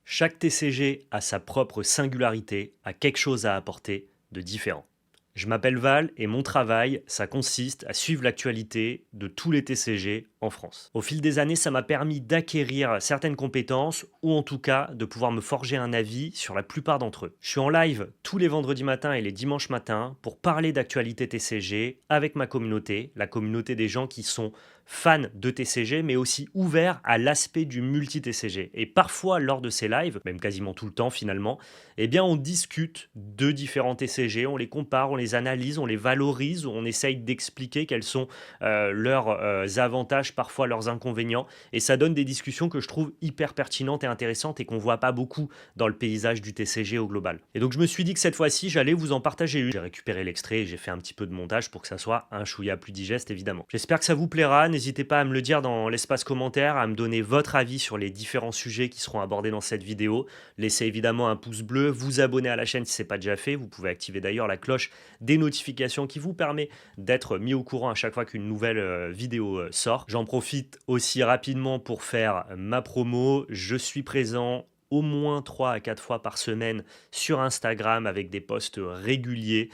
Chaque TCG a sa propre singularité, a quelque chose à apporter de différent. Je m'appelle Val et mon travail, ça consiste à suivre l'actualité de tous les TCG en France. Au fil des années, ça m'a permis d'acquérir certaines compétences ou en tout cas de pouvoir me forger un avis sur la plupart d'entre eux. Je suis en live tous les vendredis matins et les dimanches matins pour parler d'actualité TCG avec ma communauté, la communauté des gens qui sont fans de TCG mais aussi ouverts à l'aspect du multi-TCG. Et parfois lors de ces lives, même quasiment tout le temps finalement, eh bien on discute de différents TCG, on les compare, on les analyse, on les valorise, on essaye d'expliquer quels sont leurs avantages, parfois leurs inconvénients, et ça donne des discussions que je trouve hyper pertinentes et intéressantes et qu'on voit pas beaucoup dans le paysage du TCG au global. Et donc je me suis dit que cette fois-ci, j'allais vous en partager une. J'ai récupéré l'extrait et j'ai fait un petit peu de montage pour que ça soit un chouïa plus digeste évidemment. J'espère que ça vous plaira, n'hésitez pas à me le dire dans l'espace commentaire, à me donner votre avis sur les différents sujets qui seront abordés dans cette vidéo. Laissez évidemment un pouce bleu, vous abonner à la chaîne si ce n'est pas déjà fait, vous pouvez activer d'ailleurs la cloche des notifications qui vous permet d'être mis au courant à chaque fois qu'une nouvelle vidéo sort. J'en profite aussi rapidement pour faire ma promo, je suis présent au moins 3 à 4 fois par semaine sur Instagram avec des posts réguliers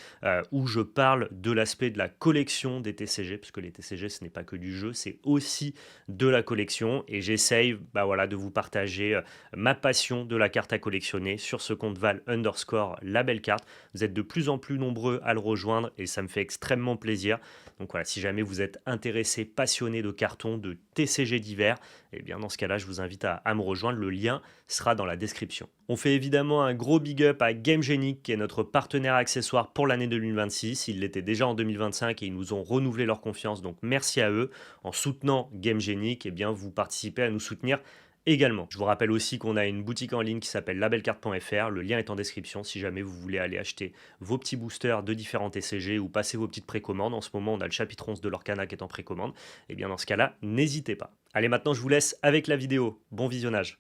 où je parle de l'aspect de la collection des TCG, parce que les TCG ce n'est pas que du jeu, c'est aussi de la collection, et j'essaye de vous partager ma passion de la carte à collectionner sur ce compte Val_labelcarte. Vous êtes de plus en plus nombreux à le rejoindre et ça me fait extrêmement plaisir. Donc voilà, si jamais vous êtes intéressé, passionné de cartons, de TCG divers, et bien dans ce cas-là, je vous invite à me rejoindre. Le lien sera dans la description. On fait évidemment un gros big up à GameGenic, qui est notre partenaire accessoire pour l'année 2026. Ils l'étaient déjà en 2025 et ils nous ont renouvelé leur confiance. Donc merci à eux. En soutenant GameGenic, eh bien vous participez à nous soutenir également. Je vous rappelle aussi qu'on a une boutique en ligne qui s'appelle labelcarte.fr. Le lien est en description si jamais vous voulez aller acheter vos petits boosters de différents TCG ou passer vos petites précommandes. En ce moment, on a le chapitre 11 de l'Orcana qui est en précommande. Et bien dans ce cas-là, n'hésitez pas. Allez, maintenant je vous laisse avec la vidéo. Bon visionnage.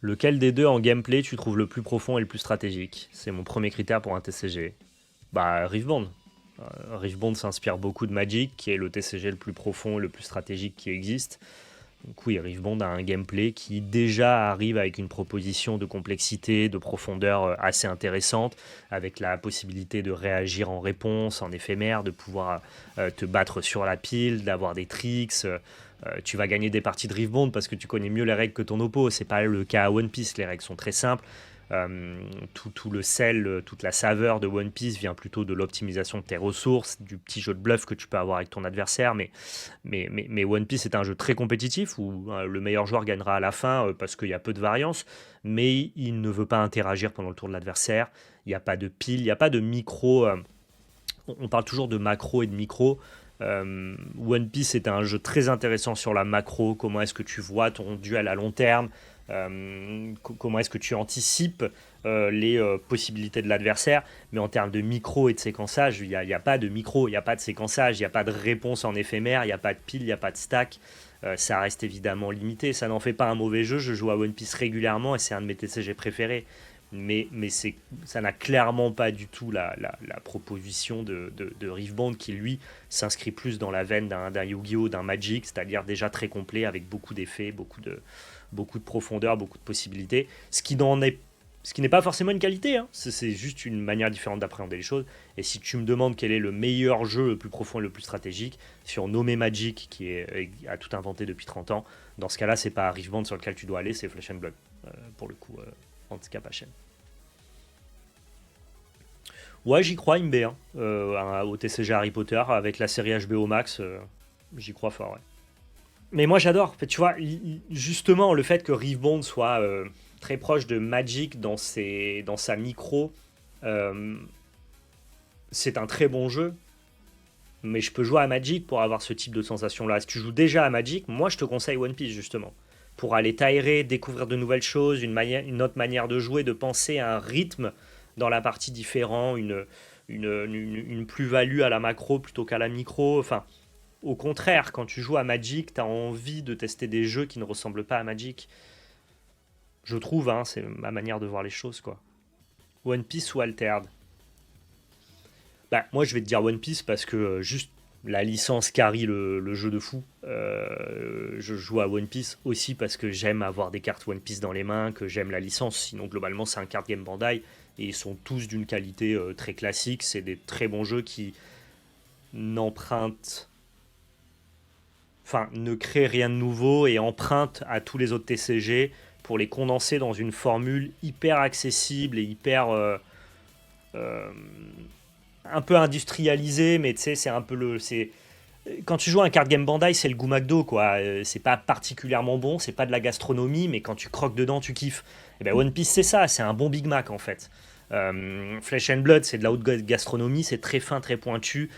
Lequel des deux en gameplay tu trouves le plus profond et le plus stratégique? C'est mon premier critère pour un TCG. Riftbound. Riftbound s'inspire beaucoup de Magic, qui est le TCG le plus profond et le plus stratégique qui existe. Donc oui, Riftbound a un gameplay qui déjà arrive avec une proposition de complexité, de profondeur assez intéressante, avec la possibilité de réagir en réponse, en éphémère, de pouvoir te battre sur la pile, d'avoir des tricks. Tu vas gagner des parties de Riftbound parce que tu connais mieux les règles que ton oppo. C'est pas le cas à One Piece, les règles sont très simples. Tout le sel, toute la saveur de One Piece vient plutôt de l'optimisation de tes ressources, du petit jeu de bluff que tu peux avoir avec ton adversaire. Mais One Piece est un jeu très compétitif où le meilleur joueur gagnera à la fin parce qu'il y a peu de variance, mais il ne veut pas interagir pendant le tour de l'adversaire. Il n'y a pas de pile, il n'y a pas de micro. On parle toujours de macro et de micro. One Piece est un jeu très intéressant sur la macro. Comment est-ce que tu vois ton duel à long terme? Comment est-ce que tu anticipes les possibilités de l'adversaire? Mais en termes de micro et de séquençage, il n'y a pas de micro, il n'y a pas de séquençage, il n'y a pas de réponse en éphémère, il n'y a pas de pile, il n'y a pas de stack. Ça reste évidemment limité. Ça n'en fait pas un mauvais jeu. Je joue à One Piece régulièrement et c'est un de mes TCG préférés. Mais ça n'a clairement pas du tout la proposition de Riftbound, qui lui s'inscrit plus dans la veine d'un Yu-Gi-Oh!, d'un Magic, c'est-à-dire déjà très complet avec beaucoup d'effets, beaucoup de profondeur, beaucoup de possibilités, ce qui n'est pas forcément une qualité, hein. C'est juste une manière différente d'appréhender les choses. Et si tu me demandes quel est le meilleur jeu, le plus profond et le plus stratégique, si on nommait Magic, a tout inventé depuis 30 ans, dans ce cas-là, c'est pas Riftbound sur lequel tu dois aller, c'est Flesh and Blood, pour le coup, handicap HM. Ouais, j'y crois, IMB, hein, au TCG Harry Potter, avec la série HBO Max, j'y crois fort, ouais. Mais moi j'adore, en fait, tu vois, justement le fait que Riftbound soit très proche de Magic dans sa micro, euh, c'est un très bon jeu, mais je peux jouer à Magic pour avoir ce type de sensation-là. Si tu joues déjà à Magic, moi je te conseille One Piece justement, pour aller t'aérer, découvrir de nouvelles choses, une autre manière de jouer, de penser à un rythme dans la partie différent, une plus-value à la macro plutôt qu'à la micro, enfin... Au contraire, quand tu joues à Magic, tu as envie de tester des jeux qui ne ressemblent pas à Magic. Je trouve, hein, c'est ma manière de voir les choses, quoi. One Piece ou Altered? Moi, je vais te dire One Piece parce que juste la licence carry le jeu de fou. Je joue à One Piece aussi parce que j'aime avoir des cartes One Piece dans les mains, que j'aime la licence. Sinon, globalement, c'est un card game Bandai et ils sont tous d'une qualité très classique. C'est des très bons jeux qui n'empruntent, enfin, ne créent rien de nouveau et empruntent à tous les autres TCG pour les condenser dans une formule hyper accessible et hyper un peu industrialisée, mais tu sais, c'est un peu quand tu joues à un card game Bandai, c'est le goût McDo, quoi. C'est pas particulièrement bon, c'est pas de la gastronomie, mais quand tu croques dedans, tu kiffes. Et ben One Piece, c'est ça, c'est un bon Big Mac en fait. Flesh and Blood, c'est de la haute gastronomie, c'est très fin, très pointu.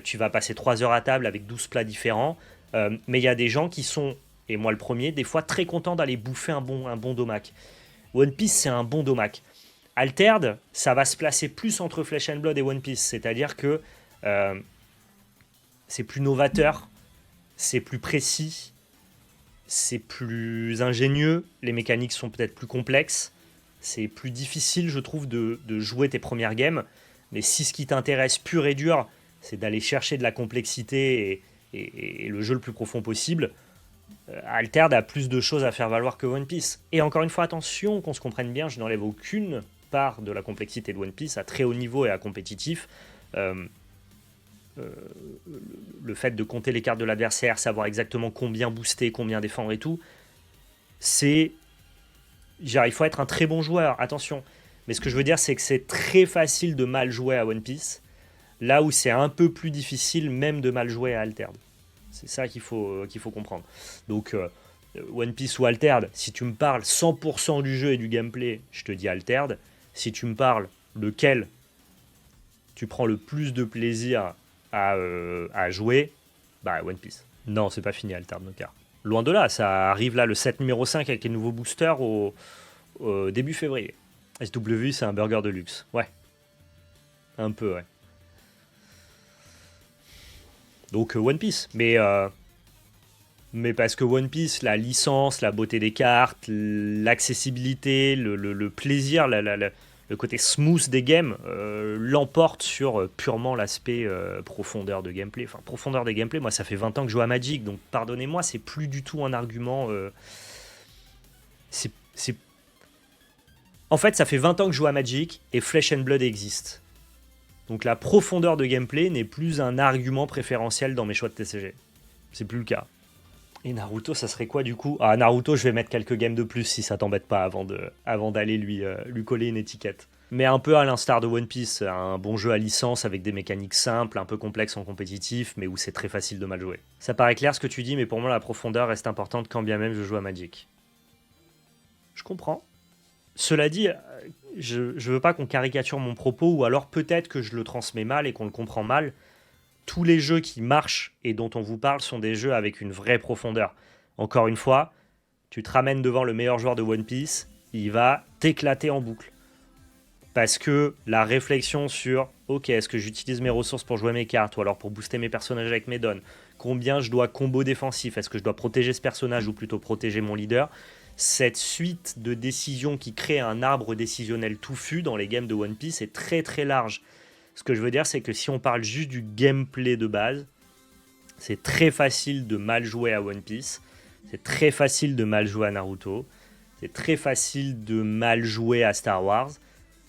Tu vas passer 3 heures à table avec 12 plats différents. Mais il y a des gens qui sont, et moi le premier, des fois très contents d'aller bouffer un bon domac. One Piece, c'est un bon domac. Altered, ça va se placer plus entre Flesh and Blood et One Piece, c'est-à-dire que c'est plus novateur, c'est plus précis, c'est plus ingénieux, les mécaniques sont peut-être plus complexes, c'est plus difficile, je trouve, de jouer tes premières games, mais si ce qui t'intéresse pur et dur, c'est d'aller chercher de la complexité et le jeu le plus profond possible, Altered a plus de choses à faire valoir que One Piece. Et encore une fois, attention, qu'on se comprenne bien, je n'enlève aucune part de la complexité de One Piece à très haut niveau et à compétitif. Le fait de compter les cartes de l'adversaire, savoir exactement combien booster, combien défendre et tout, il faut être un très bon joueur, attention. Mais ce que je veux dire, c'est que c'est très facile de mal jouer à One Piece, là où c'est un peu plus difficile même de mal jouer à Altered. C'est ça qu'il faut comprendre. Donc, One Piece ou Altered, si tu me parles 100% du jeu et du gameplay, je te dis Altered. Si tu me parles lequel tu prends le plus de plaisir à jouer, bah One Piece. Non, c'est pas fini Altered, nos cartes. Loin de là, ça arrive là le set numéro 5 avec les nouveaux boosters au début février. SW, c'est un burger de luxe. Ouais. Un peu, ouais. Donc One Piece. Mais parce que One Piece, la licence, la beauté des cartes, l'accessibilité, le plaisir, le côté smooth des games l'emporte sur purement l'aspect profondeur de gameplay. Enfin, profondeur des gameplay, moi ça fait 20 ans que je joue à Magic, donc pardonnez-moi, c'est plus du tout un argument. En fait, ça fait 20 ans que je joue à Magic et Flesh and Blood existe. Donc la profondeur de gameplay n'est plus un argument préférentiel dans mes choix de TCG. C'est plus le cas. Et Naruto, ça serait quoi du coup? Ah, Naruto, je vais mettre quelques games de plus si ça t'embête pas avant d'aller lui coller une étiquette. Mais un peu à l'instar de One Piece, un bon jeu à licence avec des mécaniques simples, un peu complexes en compétitif, mais où c'est très facile de mal jouer. Ça paraît clair ce que tu dis, mais pour moi la profondeur reste importante quand bien même je joue à Magic. Je comprends. Cela dit, je veux pas qu'on caricature mon propos, ou alors peut-être que je le transmets mal et qu'on le comprend mal. Tous les jeux qui marchent et dont on vous parle sont des jeux avec une vraie profondeur. Encore une fois, tu te ramènes devant le meilleur joueur de One Piece, il va t'éclater en boucle. Parce que la réflexion sur ok, est-ce que j'utilise mes ressources pour jouer mes cartes ou alors pour booster mes personnages avec mes dons, combien je dois combo défensif, est-ce que je dois protéger ce personnage ou plutôt protéger mon leader, cette suite de décisions qui crée un arbre décisionnel touffu dans les games de One Piece est très très large. Ce que je veux dire, c'est que si on parle juste du gameplay de base, c'est très facile de mal jouer à One Piece, c'est très facile de mal jouer à Naruto, c'est très facile de mal jouer à Star Wars.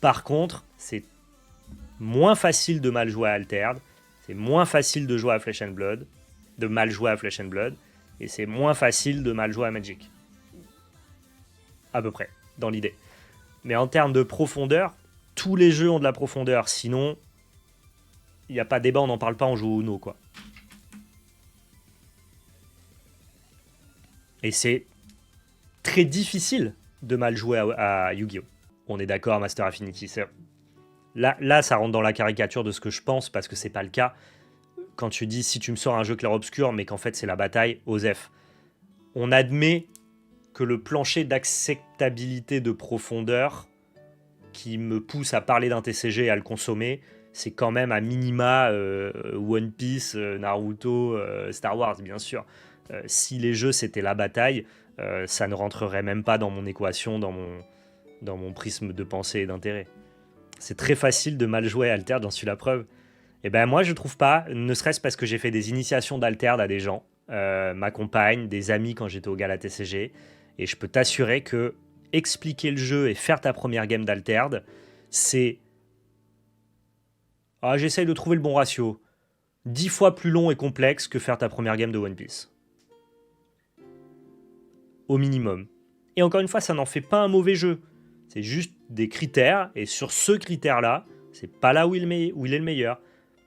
Par contre, c'est moins facile de mal jouer à Altered, c'est moins facile de jouer à Flesh and Blood, de mal jouer à Flesh and Blood, et c'est moins facile de mal jouer à Magic. À peu près, dans l'idée. Mais en termes de profondeur, tous les jeux ont de la profondeur, sinon il n'y a pas débat, on n'en parle pas, on joue au Uno, quoi. Et c'est très difficile de mal jouer à Yu-Gi-Oh! On est d'accord, Master Affinity. Là, ça rentre dans la caricature de ce que je pense, parce que c'est pas le cas. Quand tu dis, si tu me sors un jeu clair-obscur, mais qu'en fait c'est la bataille, Osef. On admet que le plancher d'acceptabilité de profondeur qui me pousse à parler d'un TCG et à le consommer, c'est quand même à minima One Piece, Naruto, Star Wars, bien sûr. Si les jeux c'était la bataille, ça ne rentrerait même pas dans mon équation, dans mon prisme de pensée et d'intérêt. C'est très facile de mal jouer à Altered, j'en suis la preuve. Et ben moi, je trouve pas, ne serait-ce parce que j'ai fait des initiations d'Alterd à des gens, ma compagne, des amis quand j'étais au Gala TCG, et je peux t'assurer que expliquer le jeu et faire ta première game d'Alterd, c'est... Ah, j'essaye de trouver le bon ratio. 10 fois plus long et complexe que faire ta première game de One Piece. Au minimum. Et encore une fois, ça n'en fait pas un mauvais jeu. C'est juste des critères, et sur ce critère-là, c'est pas là où il est le meilleur.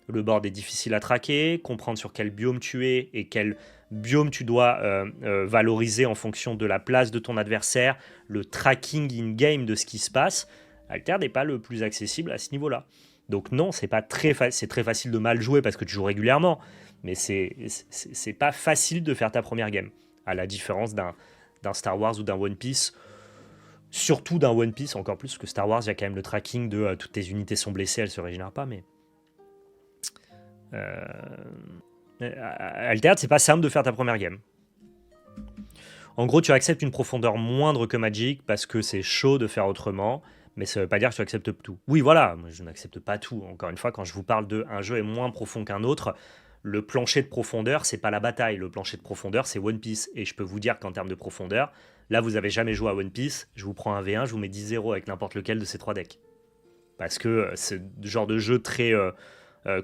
Le board est difficile à traquer, comprendre sur quel biome tu es et quel biome tu dois valoriser en fonction de la place de ton adversaire, le tracking in-game de ce qui se passe. Alter n'est pas le plus accessible à ce niveau-là. Donc non, c'est très facile de mal jouer parce que tu joues régulièrement, mais c'est pas facile de faire ta première game, à la différence d'un Star Wars ou d'un One Piece. Surtout d'un One Piece, encore plus que Star Wars, il y a quand même le tracking de toutes tes unités sont blessées, elles se régénèrent pas, mais... Altered, c'est pas simple de faire ta première game. En gros, tu acceptes une profondeur moindre que Magic parce que c'est chaud de faire autrement, mais ça veut pas dire que tu acceptes tout. Oui, voilà, moi, je n'accepte pas tout. Encore une fois, quand je vous parle d'un jeu est moins profond qu'un autre, le plancher de profondeur, c'est pas la bataille. Le plancher de profondeur, c'est One Piece. Et je peux vous dire qu'en termes de profondeur, là, vous avez jamais joué à One Piece, je vous prends un V1, je vous mets 10-0 avec n'importe lequel de ces 3 decks. Parce que c'est le genre de jeu très...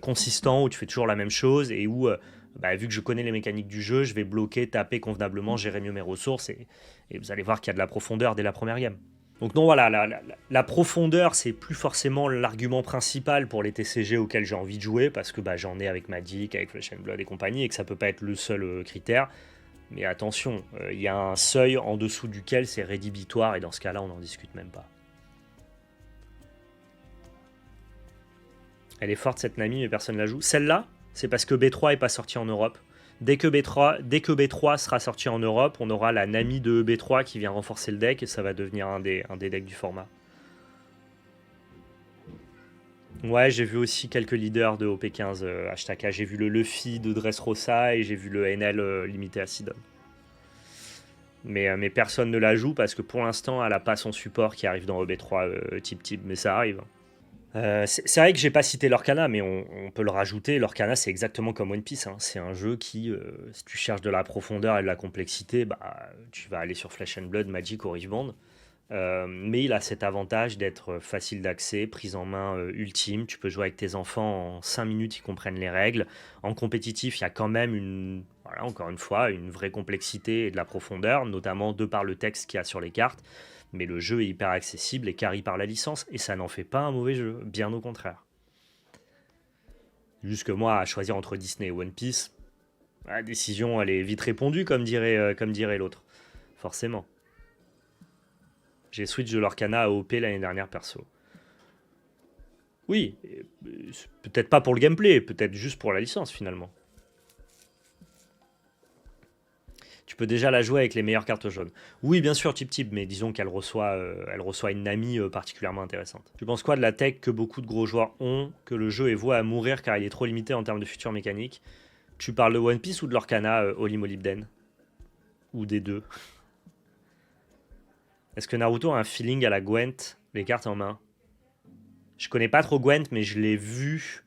consistant où tu fais toujours la même chose et où, vu que je connais les mécaniques du jeu, je vais bloquer, taper convenablement, gérer mieux mes ressources et vous allez voir qu'il y a de la profondeur dès la première game. Donc non, voilà, la profondeur, c'est plus forcément l'argument principal pour les TCG auxquels j'ai envie de jouer parce que j'en ai avec Magic, avec Flesh and Blood et compagnie et que ça peut pas être le seul critère. Mais attention, il y a un seuil en dessous duquel c'est rédhibitoire et dans ce cas-là, on n'en discute même pas. Elle est forte cette Nami, mais personne ne la joue. Celle-là, c'est parce que B3 n'est pas sorti en Europe. Dès que B3 sera sorti en Europe, on aura la Nami de B3 qui vient renforcer le deck et ça va devenir un des decks du format. Ouais, j'ai vu aussi quelques leaders de OP15 Hashtag. J'ai vu le Luffy de Dressrosa et j'ai vu le NL limité à Sidon. Mais personne ne la joue parce que pour l'instant, elle n'a pas son support qui arrive dans EB3 type, mais ça arrive. C'est vrai que j'ai pas cité Lorcana, mais on peut le rajouter. Lorcana, c'est exactement comme One Piece. Hein. C'est un jeu qui, si tu cherches de la profondeur et de la complexité, tu vas aller sur Flesh and Blood, Magic ou Riftbond. Mais il a cet avantage d'être facile d'accès, prise en main ultime. Tu peux jouer avec tes enfants en 5 minutes, ils comprennent les règles. En compétitif, il y a quand même encore une fois, une vraie complexité et de la profondeur, notamment de par le texte qu'il y a sur les cartes. Mais le jeu est hyper accessible et carry par la licence, et ça n'en fait pas un mauvais jeu, bien au contraire. Juste que moi, à choisir entre Disney et One Piece, la décision, elle est vite répondue, comme dirait l'autre. Forcément. J'ai switch de Lorcana à OP l'année dernière, perso. Oui, peut-être pas pour le gameplay, peut-être juste pour la licence, finalement. Tu peux déjà la jouer avec les meilleures cartes jaunes. Oui, bien sûr, Tip, mais disons qu'elle reçoit une Nami particulièrement intéressante. Tu penses quoi de la tech que beaucoup de gros joueurs ont, que le jeu est voué à mourir car il est trop limité en termes de futures mécaniques? Tu parles de One Piece ou de Lorcana, Oli Molybden? Ou des deux? Est-ce que Naruto a un feeling à la Gwent, les cartes en main? Je connais pas trop Gwent, mais je l'ai vu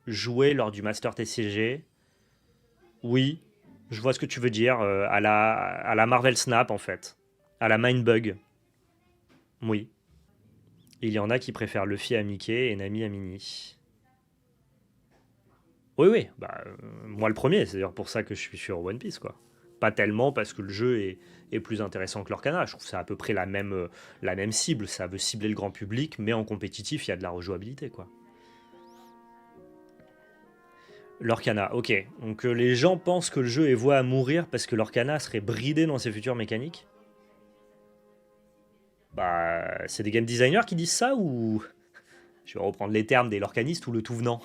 jouer lors du Master TCG. Oui, je vois ce que tu veux dire, à la Marvel Snap en fait, à la Mindbug. Oui. Il y en a qui préfèrent Luffy à Mickey et Nami à Minnie. Oui, oui, moi le premier, c'est d'ailleurs pour ça que je suis sur One Piece, quoi. Pas tellement parce que le jeu est plus intéressant que Lorcana. Je trouve que c'est à peu près la même cible. Ça veut cibler le grand public, mais en compétitif, il y a de la rejouabilité, quoi. Lorcana, ok. Donc les gens pensent que le jeu est voué à mourir parce que Lorcana serait bridé dans ses futures mécaniques. C'est des game designers qui disent ça ou... Je vais reprendre les termes des lorcanistes ou le tout venant.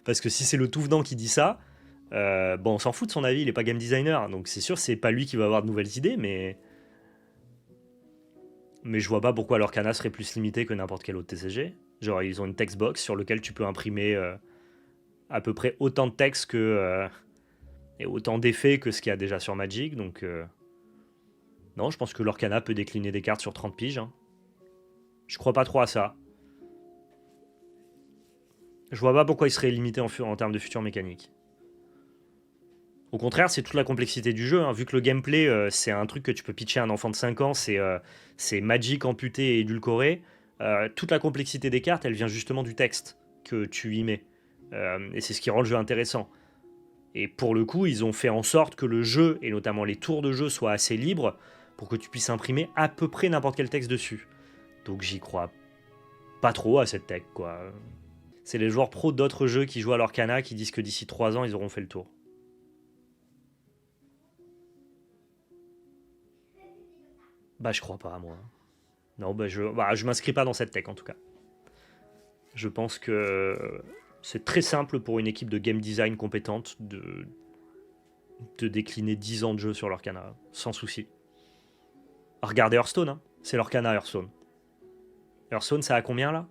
Parce que si c'est le tout venant qui dit ça, on s'en fout de son avis, il est pas game designer. Donc c'est sûr, c'est pas lui qui va avoir de nouvelles idées, mais je vois pas pourquoi Lorcana serait plus limité que n'importe quel autre TCG. Genre, ils ont une textbox sur laquelle tu peux imprimer à peu près autant de texte et autant d'effets que ce qu'il y a déjà sur Magic. Donc, non, je pense que Lorcana peut décliner des cartes sur 30 piges. Hein. Je crois pas trop à ça. Je vois pas pourquoi il serait limité en termes de features mécaniques. Au contraire, c'est toute la complexité du jeu, hein. Vu que le gameplay, c'est un truc que tu peux pitcher à un enfant de 5 ans, c'est Magic amputé et édulcoré. Toute la complexité des cartes, elle vient justement du texte que tu y mets. Et c'est ce qui rend le jeu intéressant. Et pour le coup, ils ont fait en sorte que le jeu, et notamment les tours de jeu, soient assez libres pour que tu puisses imprimer à peu près n'importe quel texte dessus. Donc j'y crois pas trop à cette tech, quoi. C'est les joueurs pros d'autres jeux qui jouent à l'Orcana qui disent que d'ici 3 ans, ils auront fait le tour. Bah, je crois pas, moi. Non, je m'inscris pas dans cette tech, en tout cas. Je pense que c'est très simple pour une équipe de game design compétente de décliner 10 ans de jeu sur l'Orcana, sans souci. Regardez Hearthstone, hein. C'est l'Orcana Hearthstone. Hearthstone, ça a combien là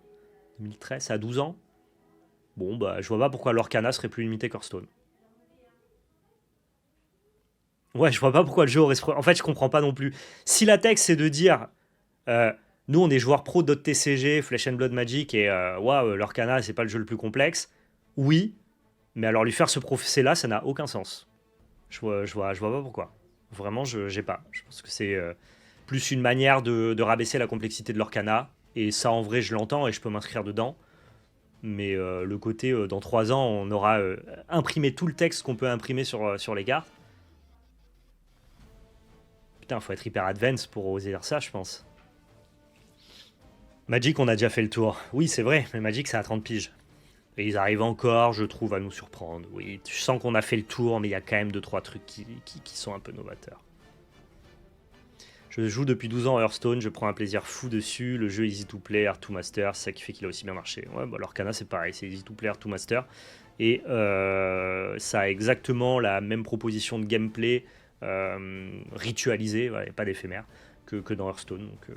2013, ça a 12 ans. Bon, bah, je vois pas pourquoi l'Orcana serait plus limité qu'Hearthstone. Ouais, je vois pas pourquoi le jeu aurait ce En fait, je comprends pas non plus. Si la tech, c'est de dire euh, nous, on est joueurs pro d'autres TCG, Flesh and Blood Magic, et waouh, l'Orcana, c'est pas le jeu le plus complexe. Oui, mais alors lui faire ce procès-là, ça n'a aucun sens. Je vois pas pourquoi. Vraiment, j'ai pas. Je pense que c'est plus une manière de rabaisser la complexité de l'Orcana. Et ça, en vrai, je l'entends et je peux m'inscrire dedans. Mais le côté, dans 3 ans, on aura imprimé tout le texte qu'on peut imprimer sur les cartes. Putain, faut être hyper advanced pour oser dire ça, je pense. Magic, on a déjà fait le tour. Oui, c'est vrai, mais Magic, c'est à 30 piges. Et ils arrivent encore, je trouve, à nous surprendre. Oui, je sens qu'on a fait le tour, mais il y a quand même 2-3 trucs qui sont un peu novateurs. Je joue depuis 12 ans à Hearthstone, je prends un plaisir fou dessus. Le jeu easy to play, hard to master, c'est ça qui fait qu'il a aussi bien marché. Ouais, bah l'Orcana, c'est pareil, c'est easy to play, hard to master. Et ça a exactement la même proposition de gameplay ritualisée, voilà, pas d'éphémère, que dans Hearthstone. Donc,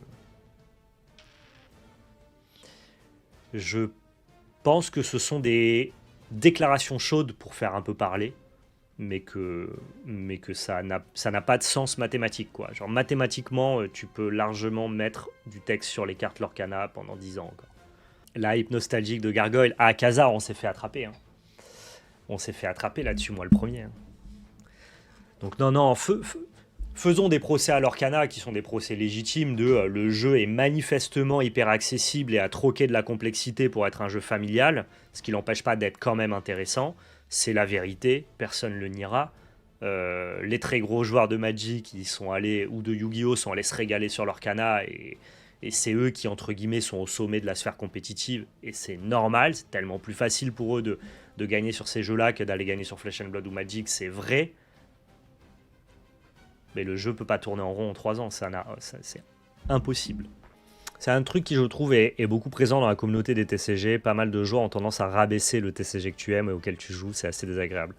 je pense que ce sont des déclarations chaudes pour faire un peu parler, mais que ça n'a pas de sens mathématique, quoi. Genre mathématiquement, tu peux largement mettre du texte sur les cartes Lorcana pendant 10 ans encore. La hype nostalgique de Gargoyle, à Khazar, on s'est fait attraper, hein. On s'est fait attraper là-dessus, moi le premier, hein. Donc non, faisons des procès à l'Orcana qui sont des procès légitimes de le jeu est manifestement hyper accessible et a troqué de la complexité pour être un jeu familial, ce qui l'empêche pas d'être quand même intéressant. C'est la vérité, personne ne le niera. Les très gros joueurs de Magic qui sont allés, ou de Yu-Gi-Oh! Sont allés se régaler sur l'Orcana et c'est eux qui, entre guillemets, sont au sommet de la sphère compétitive. Et c'est normal, c'est tellement plus facile pour eux de gagner sur ces jeux-là que d'aller gagner sur Flesh and Blood ou Magic, c'est vrai. Mais le jeu peut pas tourner en rond en 3 ans, c'est impossible. C'est un truc qui, je trouve, est beaucoup présent dans la communauté des TCG. Pas mal de joueurs ont tendance à rabaisser le TCG que tu aimes et auquel tu joues, c'est assez désagréable.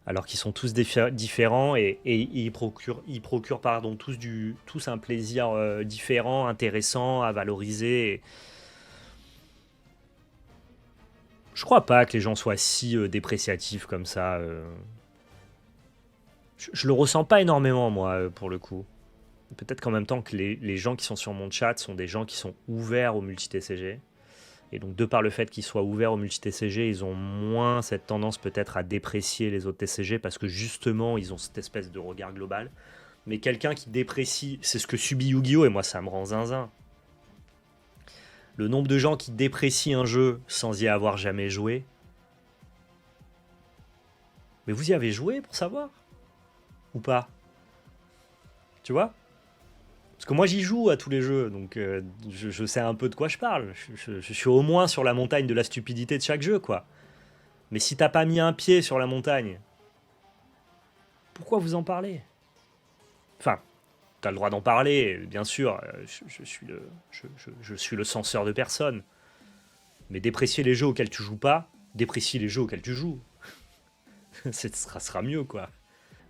Alors qu'ils sont tous différents et ils procurent pardon, tous un plaisir différent, intéressant à valoriser. Je crois pas que les gens soient si dépréciatifs comme ça. Je le ressens pas énormément, moi, pour le coup. Peut-être qu'en même temps que les gens qui sont sur mon chat sont des gens qui sont ouverts au multi-TCG. Et donc, de par le fait qu'ils soient ouverts au multi-TCG, ils ont moins cette tendance peut-être à déprécier les autres TCG parce que justement, ils ont cette espèce de regard global. Mais quelqu'un qui déprécie, c'est ce que subit Yu-Gi-Oh! Et moi, ça me rend zinzin. Le nombre de gens qui déprécient un jeu sans y avoir jamais joué. Mais vous y avez joué pour savoir? Ou pas? Tu vois? Parce que moi j'y joue à tous les jeux, donc je sais un peu de quoi je parle. Je suis au moins sur la montagne de la stupidité de chaque jeu, quoi. Mais si t'as pas mis un pied sur la montagne, pourquoi vous en parlez? Enfin, t'as le droit d'en parler, bien sûr, je suis le censeur de personne. Mais déprécier les jeux auxquels tu joues pas, déprécie les jeux auxquels tu joues. Ça sera mieux, quoi.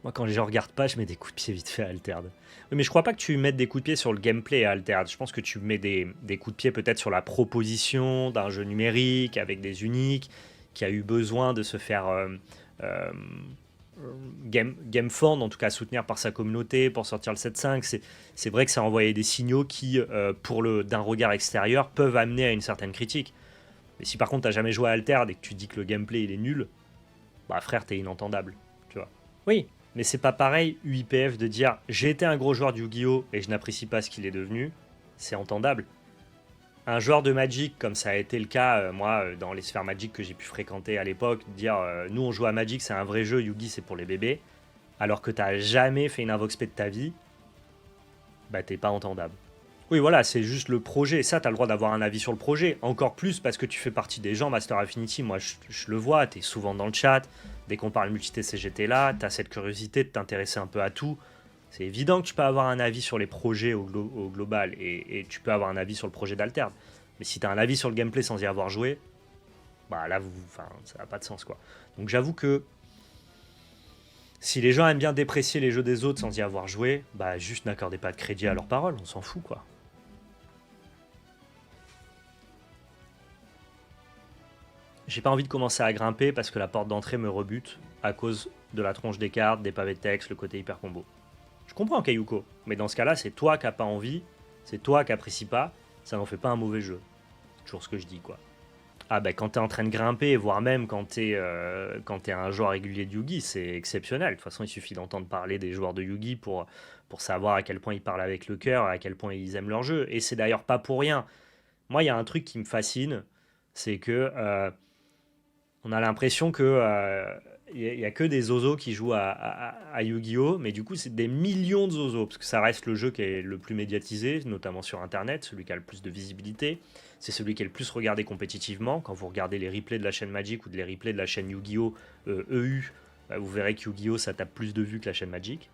Moi, quand les gens regardent pas, je mets des coups de pied vite fait à Altered. Oui, mais je crois pas que tu mettes des coups de pied sur le gameplay à Altered. Je pense que tu mets des coups de pied peut-être sur la proposition d'un jeu numérique avec des uniques qui a eu besoin de se faire gameform, en tout cas soutenir par sa communauté pour sortir le 7.5. C'est vrai que ça a envoyé des signaux qui, d'un regard extérieur, peuvent amener à une certaine critique. Mais si par contre t'as jamais joué à Altered et que tu dis que le gameplay il est nul, bah frère, t'es inentendable, tu vois. Oui, mais c'est pas pareil UIPF de dire j'ai été un gros joueur de Yu-Gi-Oh et je n'apprécie pas ce qu'il est devenu, c'est entendable. Un joueur de Magic, comme ça a été le cas, moi, dans les sphères Magic que j'ai pu fréquenter à l'époque, dire nous on joue à Magic, c'est un vrai jeu, Yugi c'est pour les bébés, alors que t'as jamais fait une Invox P de ta vie, bah t'es pas entendable. Oui, voilà, c'est juste le projet. Ça, t'as le droit d'avoir un avis sur le projet. Encore plus parce que tu fais partie des gens Master Affinity. Moi, je le vois, t'es souvent dans le chat. Dès qu'on parle multi-TCG, t'es là. T'as cette curiosité de t'intéresser un peu à tout. C'est évident que tu peux avoir un avis sur les projets au global et tu peux avoir un avis sur le projet d'Alterd. Mais si t'as un avis sur le gameplay sans y avoir joué, bah là, ça n'a pas de sens, quoi. Donc j'avoue que si les gens aiment bien déprécier les jeux des autres sans y avoir joué, bah juste n'accordez pas de crédit à leurs paroles, on s'en fout, quoi. J'ai pas envie de commencer à grimper parce que la porte d'entrée me rebute à cause de la tronche des cartes, des pavés de texte, le côté hyper combo. Je comprends Kayuko, mais dans ce cas-là, c'est toi qui n'as pas envie, c'est toi qui n'apprécies pas, ça n'en fait pas un mauvais jeu. Toujours ce que je dis, quoi. Ah bah quand t'es en train de grimper, voire même quand t'es un joueur régulier de Yugi, c'est exceptionnel. De toute façon, il suffit d'entendre parler des joueurs de Yugi pour savoir à quel point ils parlent avec le cœur, à quel point ils aiment leur jeu. Et c'est d'ailleurs pas pour rien. Moi, il y a un truc qui me fascine, c'est que on a l'impression que y a que des zozos qui jouent à Yu-Gi-Oh! Mais du coup, c'est des millions de zozos, parce que ça reste le jeu qui est le plus médiatisé, notamment sur Internet, celui qui a le plus de visibilité. C'est celui qui est le plus regardé compétitivement. Quand vous regardez les replays de la chaîne Magic ou les replays de la chaîne Yu-Gi-Oh! EU, bah, vous verrez que Yu-Gi-Oh! Ça tape plus de vues que la chaîne Magic.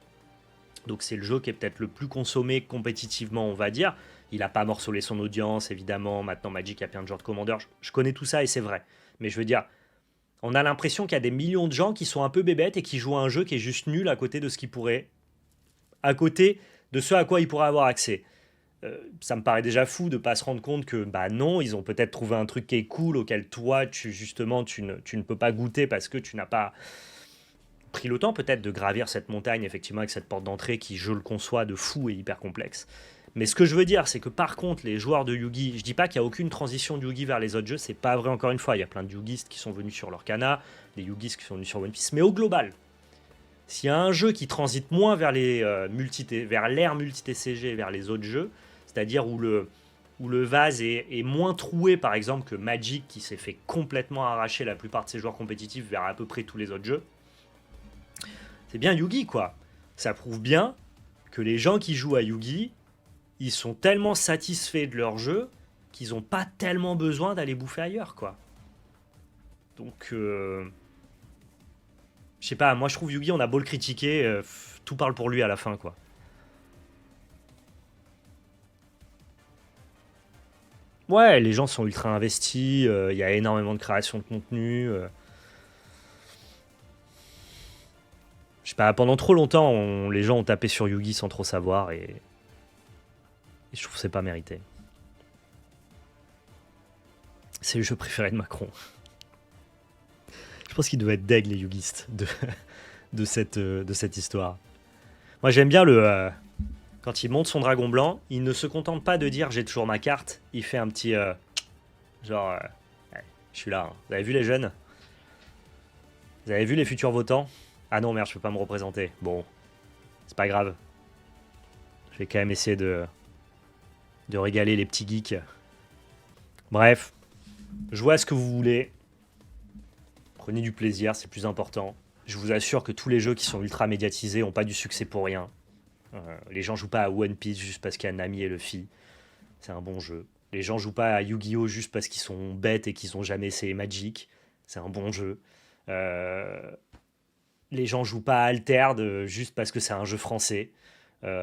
Donc c'est le jeu qui est peut-être le plus consommé compétitivement, on va dire. Il n'a pas morcelé son audience, évidemment. Maintenant, Magic a plein de genres de commandeurs. Je connais tout ça et c'est vrai. Mais je veux dire, on a l'impression qu'il y a des millions de gens qui sont un peu bébêtes et qui jouent à un jeu qui est juste nul à côté de ce qu'ils pourraient, à côté de ce à quoi ils pourraient avoir accès. Ça me paraît déjà fou de pas se rendre compte que bah non, ils ont peut-être trouvé un truc qui est cool auquel toi tu ne peux pas goûter parce que tu n'as pas pris le temps peut-être de gravir cette montagne effectivement avec cette porte d'entrée qui, je le conçois, de fou et hyper complexe. Mais ce que je veux dire, c'est que par contre, les joueurs de Yugi, je dis pas qu'il n'y a aucune transition de Yugi vers les autres jeux, c'est pas vrai encore une fois. Il y a plein de Yugistes qui sont venus sur l'Orcana, des Yugistes qui sont venus sur One Piece, mais au global, s'il y a un jeu qui transite moins vers vers l'ère multi-TCG, vers les autres jeux, c'est-à-dire où le vase est moins troué, par exemple, que Magic, qui s'est fait complètement arracher la plupart de ses joueurs compétitifs vers à peu près tous les autres jeux, c'est bien Yugi, quoi. Ça prouve bien que les gens qui jouent à Yugi, ils sont tellement satisfaits de leur jeu qu'ils n'ont pas tellement besoin d'aller bouffer ailleurs, quoi. Donc, je sais pas, moi je trouve Yugi, on a beau le critiquer, tout parle pour lui à la fin, quoi. Ouais, les gens sont ultra investis, il y a énormément de création de contenu. Je sais pas, pendant trop longtemps, les gens ont tapé sur Yugi sans trop savoir et je trouve que c'est pas mérité. C'est le jeu préféré de Macron. Je pense qu'il doit être deg les yugistes de cette histoire. Moi j'aime bien quand il monte son dragon blanc, il ne se contente pas de dire j'ai toujours ma carte, il fait un petit genre ouais, je suis là. Hein. Vous avez vu les jeunes? Vous avez vu les futurs votants? Ah non merde, je peux pas me représenter. Bon, c'est pas grave. Je vais quand même essayer de régaler les petits geeks. Bref, jouez à ce que vous voulez. Prenez du plaisir, c'est le plus important. Je vous assure que tous les jeux qui sont ultra médiatisés n'ont pas du succès pour rien. Les gens jouent pas à One Piece juste parce qu'il y a Nami et Luffy. C'est un bon jeu. Les gens jouent pas à Yu-Gi-Oh! Juste parce qu'ils sont bêtes et qu'ils ont jamais essayé Magic. C'est un bon jeu. Les gens jouent pas à Altered juste parce que c'est un jeu français.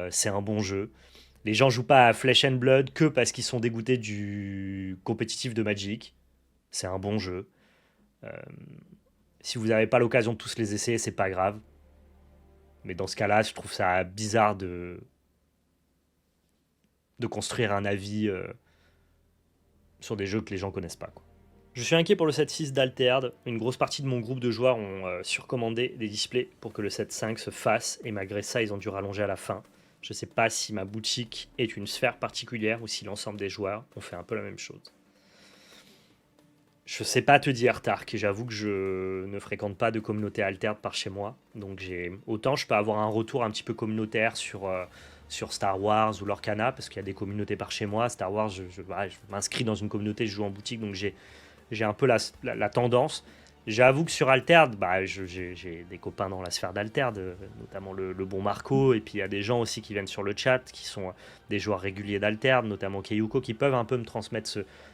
C'est un bon jeu. Les gens jouent pas à Flesh and Blood que parce qu'ils sont dégoûtés du compétitif de Magic. C'est un bon jeu. Si vous n'avez pas l'occasion de tous les essayer, c'est pas grave. Mais dans ce cas-là, je trouve ça bizarre de construire un avis sur des jeux que les gens connaissent pas, quoi. Je suis inquiet pour le 7.6 d'Altered. Une grosse partie de mon groupe de joueurs ont surcommandé des displays pour que le 7.5 se fasse, et malgré ça, ils ont dû rallonger à la fin. Je sais pas si ma boutique est une sphère particulière ou si l'ensemble des joueurs ont fait un peu la même chose. Je sais pas te dire, Tark. J'avoue que je ne fréquente pas de communauté alterne par chez moi. Donc autant je peux avoir un retour un petit peu communautaire sur Star Wars ou l'Orcana, parce qu'il y a des communautés par chez moi. Star Wars, voilà, je m'inscris dans une communauté, je joue en boutique, donc j'ai un peu la tendance. J'avoue que sur Altered, bah, j'ai des copains dans la sphère d'Alterd, notamment le bon Marco, et puis il y a des gens aussi qui viennent sur le chat, qui sont des joueurs réguliers d'Alterd, notamment Keyuko, qui peuvent un peu me transmettre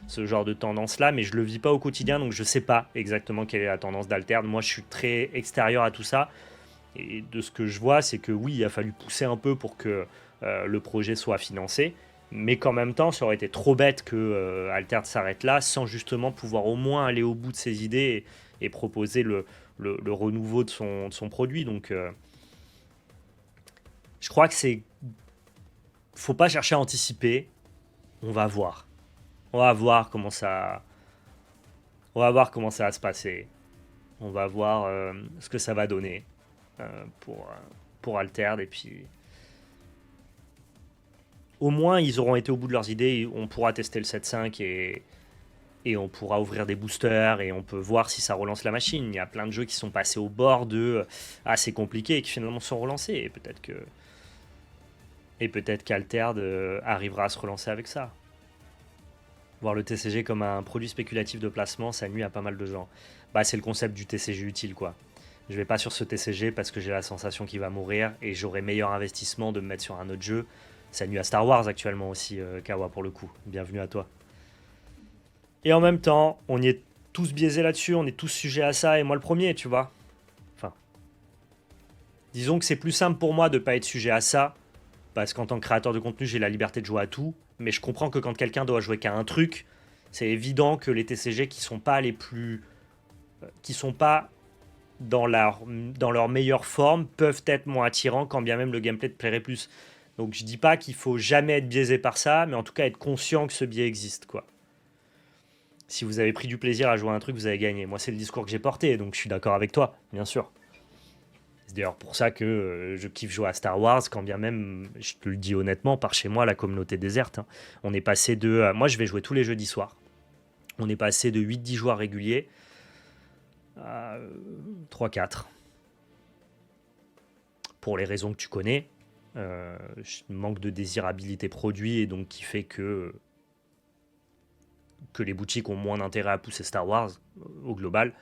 ce genre de tendance-là, mais je le vis pas au quotidien, donc je sais pas exactement quelle est la tendance d'Alterd. Moi, je suis très extérieur à tout ça, et de ce que je vois, c'est que oui, il a fallu pousser un peu pour que le projet soit financé, mais qu'en même temps, ça aurait été trop bête que Alterd s'arrête là, sans justement pouvoir au moins aller au bout de ses idées et proposer le renouveau de son produit. Donc, je crois que c'est. Faut pas chercher à anticiper. On va voir. On va voir comment ça. On va voir comment ça va se passer. On va voir ce que ça va donner pour Alterd. Et puis, au moins, ils auront été au bout de leurs idées. On pourra tester le 7.5 et on pourra ouvrir des boosters et on peut voir si ça relance la machine. Il y a plein de jeux qui sont passés au bord de assez compliqués et qui finalement sont relancés. Et peut-être qu'Alterd arrivera à se relancer avec ça. Voir le TCG comme un produit spéculatif de placement, ça nuit à pas mal de gens. Bah, c'est le concept du TCG utile, quoi. Je vais pas sur ce TCG parce que j'ai la sensation qu'il va mourir et j'aurai meilleur investissement de me mettre sur un autre jeu. Ça nuit à Star Wars actuellement aussi, Kawa, pour le coup. Bienvenue à toi. Et en même temps, on y est tous biaisés là-dessus, on est tous sujets à ça, et moi le premier, tu vois. Enfin, disons que c'est plus simple pour moi de pas être sujet à ça, parce qu'en tant que créateur de contenu, j'ai la liberté de jouer à tout, mais je comprends que quand quelqu'un doit jouer qu'à un truc, c'est évident que les TCG qui sont pas les plus... qui sont pas dans leur meilleure forme peuvent être moins attirants quand bien même le gameplay te plairait plus. Donc je dis pas qu'il faut jamais être biaisé par ça, mais en tout cas être conscient que ce biais existe, quoi. Si vous avez pris du plaisir à jouer à un truc, vous avez gagné. Moi, c'est le discours que j'ai porté, donc je suis d'accord avec toi, bien sûr. C'est d'ailleurs pour ça que je kiffe jouer à Star Wars, quand bien même, je te le dis honnêtement, par chez moi, la communauté déserte. Hein. On est passé de... moi, je vais jouer tous les jeudis soirs. On est passé de 8-10 joueurs réguliers à 3-4. Pour les raisons que tu connais. Manque de désirabilité produit, et donc qui fait que les boutiques ont moins d'intérêt à pousser Star Wars au global.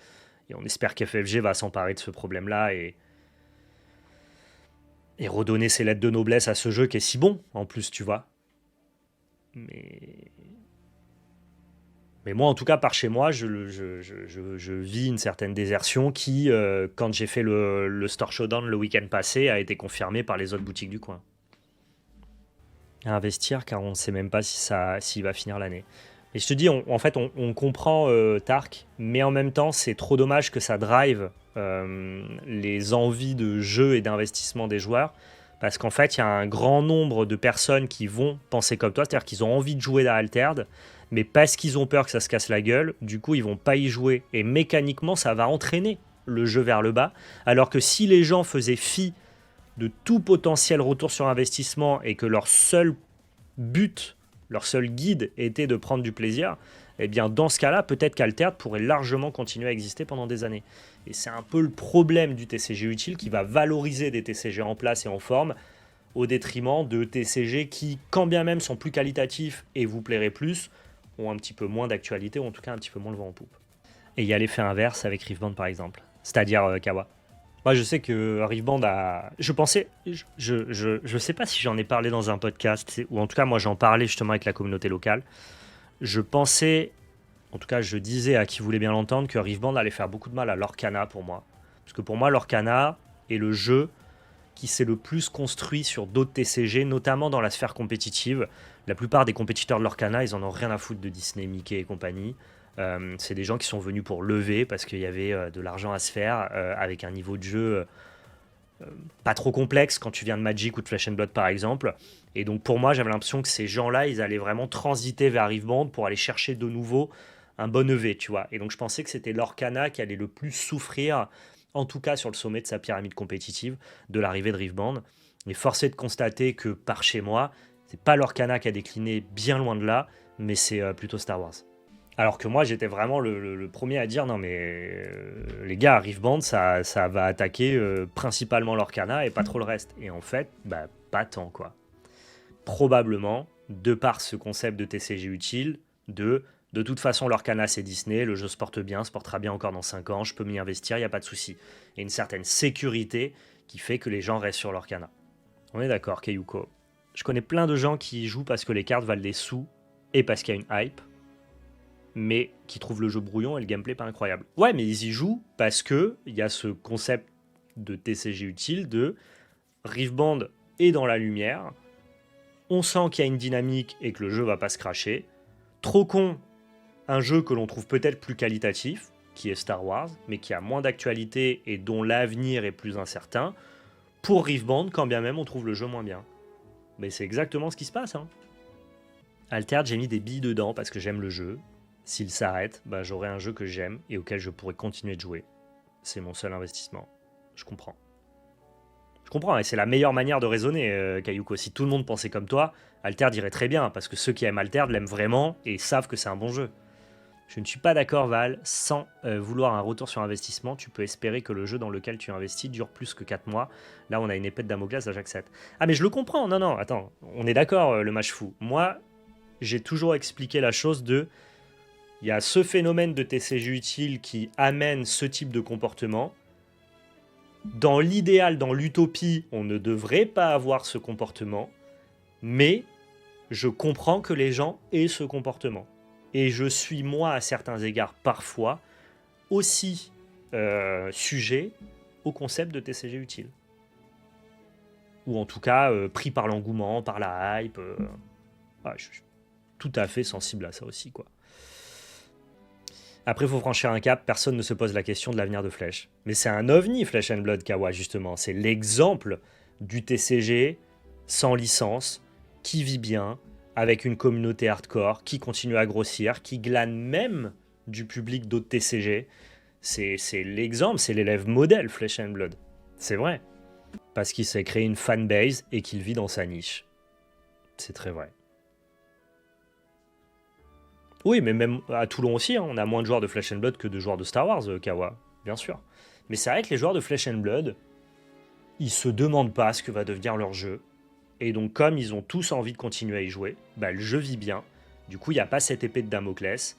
Et on espère qu'FFG va s'emparer de ce problème-là et redonner ses lettres de noblesse à ce jeu qui est si bon, en plus, tu vois. Mais moi, en tout cas, par chez moi, je vis une certaine désertion qui, quand j'ai fait le Store Showdown le week-end passé, a été confirmée par les autres boutiques du coin. À investir, car on ne sait même pas s'il va finir l'année. Et je te dis, en fait, on comprend Tark, mais en même temps, c'est trop dommage que ça drive les envies de jeu et d'investissement des joueurs, parce qu'en fait, il y a un grand nombre de personnes qui vont penser comme toi, c'est-à-dire qu'ils ont envie de jouer à Altered, mais parce qu'ils ont peur que ça se casse la gueule, du coup, ils vont pas y jouer. Et mécaniquement, ça va entraîner le jeu vers le bas, alors que si les gens faisaient fi de tout potentiel retour sur investissement et que leur seul but, leur seul guide était de prendre du plaisir, eh bien dans ce cas-là, peut-être qu'Alterd pourrait largement continuer à exister pendant des années. Et c'est un peu le problème du TCG utile qui va valoriser des TCG en place et en forme au détriment de TCG qui, quand bien même sont plus qualitatifs et vous plairaient plus, ont un petit peu moins d'actualité ou en tout cas un petit peu moins le vent en poupe. Et il y a l'effet inverse avec Riftband par exemple, c'est-à-dire Kawa. Moi, je sais que Riftband a... Je pensais... Je sais pas si j'en ai parlé dans un podcast, ou en tout cas, moi, j'en parlais justement avec la communauté locale. Je pensais... En tout cas, je disais à qui voulait bien l'entendre que Riftband allait faire beaucoup de mal à l'Orcana pour moi. Parce que pour moi, l'Orcana est le jeu qui s'est le plus construit sur d'autres TCG, notamment dans la sphère compétitive. La plupart des compétiteurs de l'Orcana, ils en ont rien à foutre de Disney, Mickey et compagnie. C'est des gens qui sont venus pour lever parce qu'il y avait de l'argent à se faire avec un niveau de jeu pas trop complexe quand tu viens de Magic ou de Flesh and Blood par exemple. Et donc pour moi, j'avais l'impression que ces gens-là, ils allaient vraiment transiter vers Riftband pour aller chercher de nouveau un bon EV, tu vois. Et donc je pensais que c'était l'Orcana qui allait le plus souffrir, en tout cas sur le sommet de sa pyramide compétitive, de l'arrivée de Riftband. Mais force est de constater que par chez moi, c'est pas l'Orcana qui a décliné, bien loin de là, mais c'est plutôt Star Wars. Alors que moi, j'étais vraiment le premier à dire non, mais les gars, Rift Band, ça va attaquer principalement l'Orcana et pas trop le reste. Et en fait, bah, pas tant quoi. Probablement, de par ce concept de TCG utile, de toute façon, l'Orcana c'est Disney, le jeu se porte bien, se portera bien encore dans 5 ans, je peux m'y investir, il n'y a pas de souci. Et une certaine sécurité qui fait que les gens restent sur l'Orcana. On est d'accord, Kayuko. Je connais plein de gens qui y jouent parce que les cartes valent des sous et parce qu'il y a une hype, mais qui trouvent le jeu brouillon et le gameplay pas incroyable. Ouais, mais ils y jouent parce que il y a ce concept de TCG utile de Rift Band est dans la lumière, on sent qu'il y a une dynamique et que le jeu va pas se cracher. Trop con, un jeu que l'on trouve peut-être plus qualitatif, qui est Star Wars, mais qui a moins d'actualité et dont l'avenir est plus incertain, pour Rift Band, quand bien même on trouve le jeu moins bien. Mais c'est exactement ce qui se passe. Hein. Altered, j'ai mis des billes dedans parce que j'aime le jeu. S'il s'arrête, bah, j'aurai un jeu que j'aime et auquel je pourrais continuer de jouer. C'est mon seul investissement. Je comprends. Je comprends, et c'est la meilleure manière de raisonner, Kayuko. Si tout le monde pensait comme toi, Altered irait très bien, parce que ceux qui aiment Altered l'aiment vraiment et savent que c'est un bon jeu. Je ne suis pas d'accord, Val. Sans vouloir un retour sur investissement, tu peux espérer que le jeu dans lequel tu investis dure plus que 4 mois. Là, on a une épée de Damoclès, là, j'accepte. Ah, mais je le comprends. Non, non, attends. On est d'accord, le match fou. Moi, j'ai toujours expliqué la chose de... Il y a ce phénomène de TCG utile qui amène ce type de comportement. Dans l'idéal, dans l'utopie, on ne devrait pas avoir ce comportement, mais je comprends que les gens aient ce comportement. Et je suis, moi, à certains égards, parfois, aussi sujet au concept de TCG utile. Ou en tout cas, pris par l'engouement, par la hype. Je suis tout à fait sensible à ça aussi, quoi. Après, il faut franchir un cap, personne ne se pose la question de l'avenir de Flèche. Mais c'est un ovni, Flesh and Blood Kawa, justement. C'est l'exemple du TCG sans licence, qui vit bien, avec une communauté hardcore, qui continue à grossir, qui glane même du public d'autres TCG. C'est l'exemple, c'est l'élève modèle, Flesh and Blood. C'est vrai. Parce qu'il s'est créé une fanbase et qu'il vit dans sa niche. C'est très vrai. Oui, mais même à Toulon aussi, hein, on a moins de joueurs de Flesh and Blood que de joueurs de Star Wars, Kawa, bien sûr. Mais c'est vrai que les joueurs de Flesh and Blood, ils se demandent pas ce que va devenir leur jeu. Et donc, comme ils ont tous envie de continuer à y jouer, bah, le jeu vit bien. Du coup, il n'y a pas cette épée de Damoclès.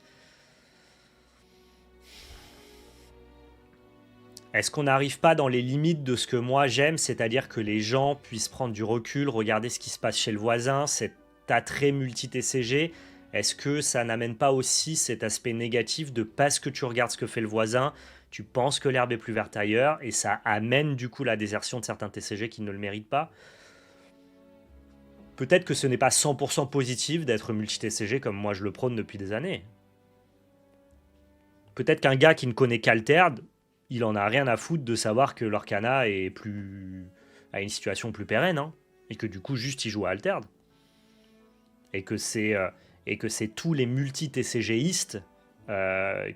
Est-ce qu'on n'arrive pas dans les limites de ce que moi j'aime, c'est-à-dire que les gens puissent prendre du recul, regarder ce qui se passe chez le voisin, cet attrait multi-TCG? Est-ce que ça n'amène pas aussi cet aspect négatif de parce que tu regardes ce que fait le voisin, tu penses que l'herbe est plus verte ailleurs, et ça amène du coup la désertion de certains TCG qui ne le méritent pas? Peut-être que ce n'est pas 100% positif d'être multi-TCG comme moi je le prône depuis des années. Peut-être qu'un gars qui ne connaît qu'Altered, il en a rien à foutre de savoir que l'Orcana est plus a une situation plus pérenne, hein, et que du coup juste il joue à Altered. Et que c'est tous les multi-TCGistes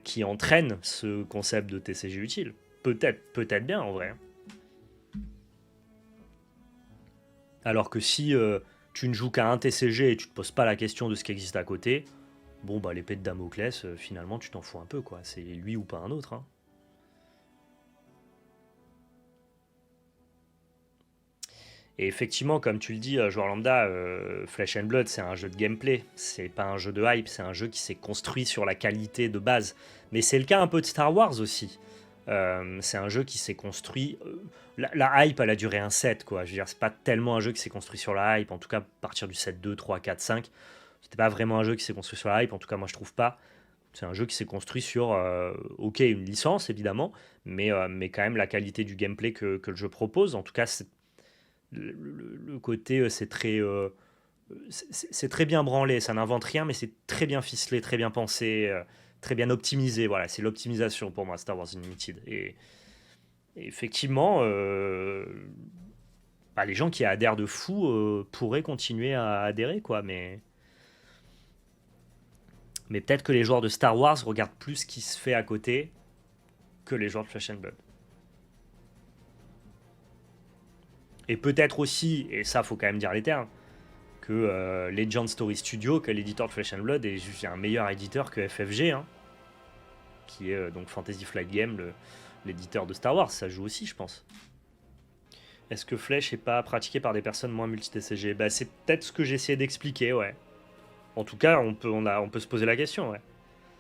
qui entraînent ce concept de TCG utile. Peut-être bien en vrai. Alors que si tu ne joues qu'à un TCG et tu te poses pas la question de ce qui existe à côté, bon bah l'épée de Damoclès, finalement tu t'en fous un peu quoi. C'est lui ou pas un autre. Hein. Et effectivement, comme tu le dis, joueur lambda, Flesh and Blood, c'est un jeu de gameplay. C'est pas un jeu de hype, c'est un jeu qui s'est construit sur la qualité de base. Mais c'est le cas un peu de Star Wars aussi. C'est un jeu qui s'est construit. La hype, elle a duré un set, quoi. Je veux dire, c'est pas tellement un jeu qui s'est construit sur la hype. En tout cas, à partir du set 2, 3, 4, 5, c'était pas vraiment un jeu qui s'est construit sur la hype. En tout cas, moi, je trouve pas. C'est un jeu qui s'est construit sur, ok, une licence évidemment, mais quand même la qualité du gameplay que le jeu propose. En tout cas, le côté, c'est très bien branlé, ça n'invente rien, mais c'est très bien ficelé, très bien pensé, très bien optimisé. Voilà, c'est l'optimisation pour moi, Star Wars Unlimited. Et effectivement, bah, les gens qui adhèrent de fou pourraient continuer à adhérer, quoi. Mais peut-être que les joueurs de Star Wars regardent plus ce qui se fait à côté que les joueurs de Flesh and Blood. Et peut-être aussi, et ça faut quand même dire les termes, que Legend Story Studio, qui est l'éditeur de Flesh and Blood, est juste un meilleur éditeur que FFG, hein, qui est donc Fantasy Flight Game, l'éditeur de Star Wars. Ça joue aussi, je pense. Est-ce que Flesh n'est pas pratiqué par des personnes moins multi-TCG? Bah, c'est peut-être ce que j'ai essayé d'expliquer, ouais. En tout cas, on peut se poser la question, ouais.